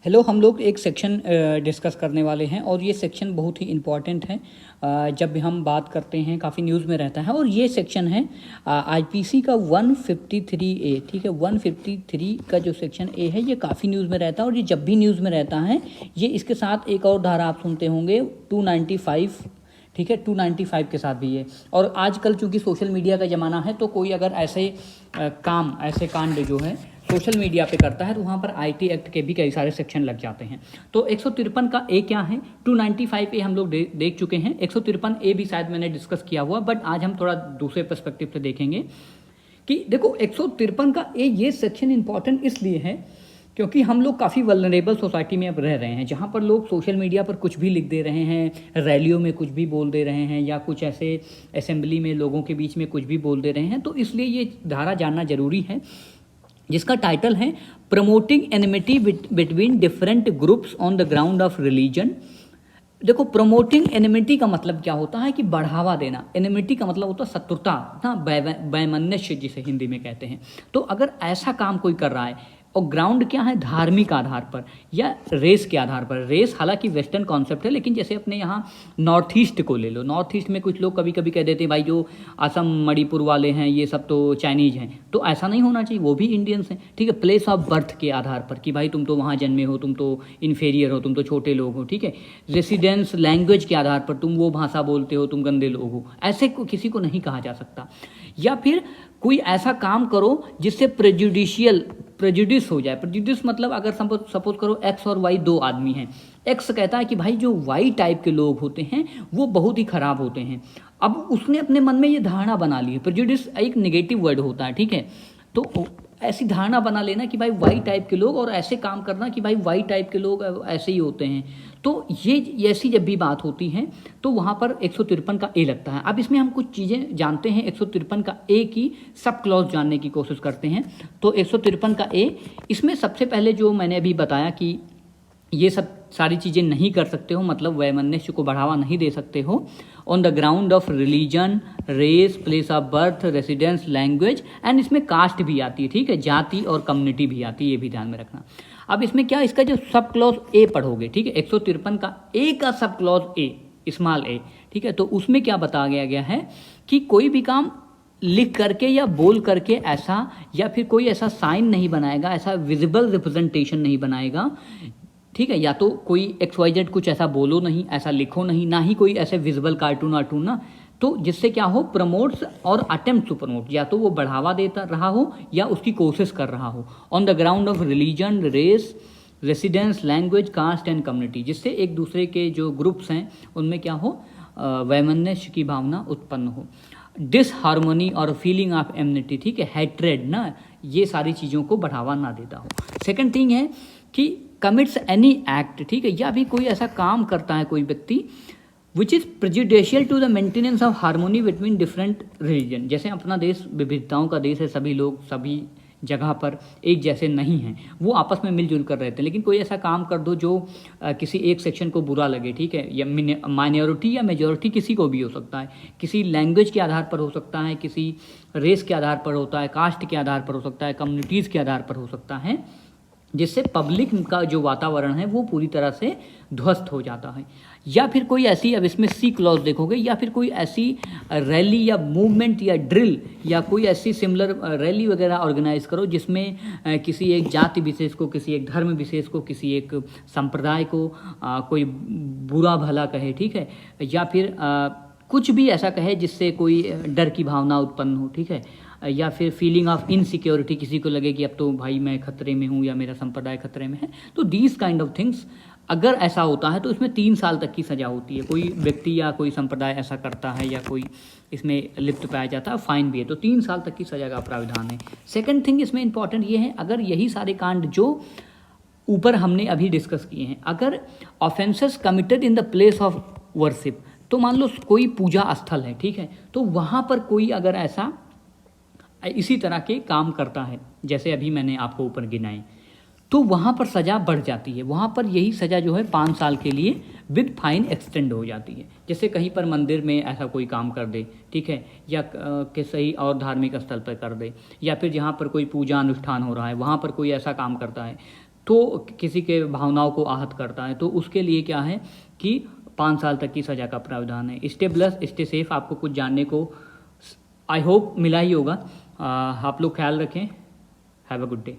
Hello, हम लोग एक सेक्शन डिस्कस करने वाले हैं और ये सेक्शन बहुत ही इम्पॉर्टेंट है। जब भी हम बात करते हैं काफ़ी न्यूज़ में रहता है और ये सेक्शन है आईपीसी का 153A। ठीक है, 153 का जो सेक्शन ए है ये काफ़ी न्यूज़ में रहता है और ये जब भी न्यूज़ में रहता है ये इसके साथ एक और धारा आप सुनते होंगे 295। ठीक है, 295 के साथ भी है। और आजकल चूंकि सोशल मीडिया का ज़माना है तो कोई अगर ऐसे ऐसे कांड जो है सोशल मीडिया पे करता है तो वहाँ पर आईटी एक्ट के भी कई सारे सेक्शन लग जाते हैं। तो 153 का ए क्या है, 295A हम लोग देख चुके हैं। 153A भी शायद मैंने डिस्कस किया हुआ, बट आज हम थोड़ा दूसरे पर्सपेक्टिव से देखेंगे कि देखो 153 का ए ये सेक्शन इंपॉर्टेंट इसलिए है क्योंकि हम लोग काफ़ी वल्नरेबल सोसाइटी में अब रह रहे हैं, जहाँ पर लोग सोशल मीडिया पर कुछ भी लिख दे रहे हैं, रैलियों में कुछ भी बोल दे रहे हैं, या कुछ ऐसे असेंबली में लोगों के बीच में कुछ भी बोल दे रहे हैं। तो इसलिए ये धारा जानना जरूरी है, जिसका टाइटल है promoting enmity between different groups on the ground of religion. देखो, प्रमोटिंग एनिमिटी का मतलब क्या होता है कि बढ़ावा देना। एनिमिटी का मतलब होता है शत्रुता ना, वैमनस्य जिसे हिंदी में कहते हैं। तो अगर ऐसा काम कोई कर रहा है और ग्राउंड क्या है, धार्मिक आधार पर या रेस के आधार पर। रेस हालांकि वेस्टर्न कॉन्सेप्ट है, लेकिन जैसे अपने यहाँ नॉर्थ ईस्ट को ले लो, नॉर्थ ईस्ट में कुछ लोग कभी कभी कह देते हैं भाई जो असम मणिपुर वाले हैं ये सब तो चाइनीज हैं, तो ऐसा नहीं होना चाहिए, वो भी इंडियंस हैं। ठीक है, प्लेस ऑफ बर्थ के आधार पर कि भाई तुम तो वहाँ जन्मे हो, तुम तो इन्फेरियर हो, तुम तो छोटे लोग हो। ठीक है, रेसिडेंस लैंग्वेज के आधार पर तुम वो भाषा बोलते हो, तुम गंदे लोग हो, ऐसे किसी को नहीं कहा जा सकता। या फिर कोई ऐसा काम करो जिससे प्रेजुडिस हो जाए। प्रेजुडिस मतलब अगर सपोज करो एक्स और वाई दो आदमी हैं, एक्स कहता है कि भाई जो वाई टाइप के लोग होते हैं वो बहुत ही खराब होते हैं। अब उसने अपने मन में ये धारणा बना ली है। प्रेजुडिस एक नेगेटिव वर्ड होता है, ठीक है। तो ऐसी धारणा बना लेना कि भाई वाई टाइप के लोग, और ऐसे काम करना कि भाई वाई टाइप के लोग ऐसे ही होते हैं। तो ये ऐसी जब भी बात होती है तो वहाँ पर 153 का ए लगता है। अब इसमें हम कुछ चीज़ें जानते हैं, 153 का ए की सब क्लॉज जानने की कोशिश करते हैं। तो 153 का ए, इसमें सबसे पहले जो मैंने अभी बताया कि ये सब सारी चीज़ें नहीं कर सकते हो, मतलब वैमनस्य को बढ़ावा नहीं दे सकते हो on the ground of religion, race, place of birth, residence, language, and इसमें कास्ट भी आती है। ठीक है, जाति और कम्युनिटी भी आती है, ये भी ध्यान में रखना। अब इसमें क्या, इसका जो सब क्लॉज ए पढ़ोगे, ठीक है, 153 का ए का सब क्लॉज ए, स्मॉल ए, ठीक है, तो उसमें क्या बताया गया है कि कोई भी काम लिख करके या बोल करके ऐसा, या फिर कोई ऐसा साइन नहीं बनाएगा, ऐसा विजिबल रिप्रेजेंटेशन नहीं बनाएगा। ठीक है, या तो कोई XYZ कुछ ऐसा बोलो नहीं, ऐसा लिखो नहीं, ना ही कोई ऐसे विजिबल कार्टून वार्टून ना, तो जिससे क्या हो, प्रमोट्स और अटेम्प्ट टू प्रमोट, या तो वो बढ़ावा देता रहा हो या उसकी कोशिश कर रहा हो on the ground of religion, race, residence, language, caste and community, जिससे एक दूसरे के जो ग्रुप्स हैं उनमें क्या हो, वैमनस्य की भावना उत्पन्न हो। डिसहार्मोनी और फीलिंग ऑफ एमनिटी, ठीक है, हैट्रेड ना, ये सारी चीज़ों को बढ़ावा ना देता हो। सेकेंड थिंग है कि कमिट्स एनी एक्ट, ठीक है, या भी कोई ऐसा काम करता है कोई व्यक्ति which is prejudicial to the maintenance of harmony between different religion. जैसे अपना देश विविधताओं का देश है, सभी लोग सभी जगह पर एक जैसे नहीं हैं, वो आपस में मिलजुल कर रहते हैं, लेकिन कोई ऐसा काम कर दो जो किसी एक सेक्शन को बुरा लगे, ठीक है, या माइनॉरिटी या मेजॉरिटी किसी को भी हो सकता है, किसी लैंग्वेज के आधार पर हो सकता है, किसी रेस के आधार पर होता है, कास्ट के आधार पर हो सकता है, कम्युनिटीज़ के आधार पर हो सकता है, जिससे पब्लिक का जो वातावरण है वो पूरी तरह से ध्वस्त हो जाता है। या फिर कोई ऐसी, अब इसमें सी क्लॉज देखोगे, या फिर कोई ऐसी रैली या मूवमेंट या ड्रिल या कोई ऐसी सिमिलर रैली वगैरह ऑर्गेनाइज करो जिसमें किसी एक जाति विशेष को, किसी एक धर्म विशेष को, किसी एक संप्रदाय को कोई बुरा भला कहे, ठीक है, या फिर कुछ भी ऐसा कहे जिससे कोई डर की भावना उत्पन्न हो, ठीक है, या फिर फीलिंग ऑफ इनसिक्योरिटी, किसी को लगे कि अब तो भाई मैं खतरे में हूँ या मेरा संप्रदाय खतरे में है। तो दीज काइंड ऑफ थिंग्स अगर ऐसा होता है तो इसमें 3 साल तक की सज़ा होती है। कोई व्यक्ति या कोई संप्रदाय ऐसा करता है या कोई इसमें लिप्त पाया जाता है, फाइन भी है, तो 3 साल तक की सज़ा का प्राविधान है। सेकेंड थिंग इसमें इंपॉर्टेंट ये है, अगर यही सारे कांड जो ऊपर हमने अभी डिस्कस किए हैं, अगर offences committed in the place of worship, तो मान लो कोई पूजा स्थल है, ठीक है, तो वहाँ पर कोई अगर ऐसा इसी तरह के काम करता है जैसे अभी मैंने आपको ऊपर गिनाए, तो वहाँ पर सज़ा बढ़ जाती है। वहाँ पर यही सज़ा जो है 5 साल के लिए विद फाइन एक्सटेंड हो जाती है। जैसे कहीं पर मंदिर में ऐसा कोई काम कर दे, ठीक है, या किसी और धार्मिक स्थल पर कर दे, या फिर जहाँ पर कोई पूजा अनुष्ठान हो रहा है वहाँ पर कोई ऐसा काम करता है, तो किसी के भावनाओं को आहत करता है, तो उसके लिए क्या है कि 5 साल तक की सज़ा का प्रावधान है। Stay blessed, stay safe. आपको कुछ जानने को आई होप मिला ही होगा। आप लोग ख्याल रखें। Have a good day.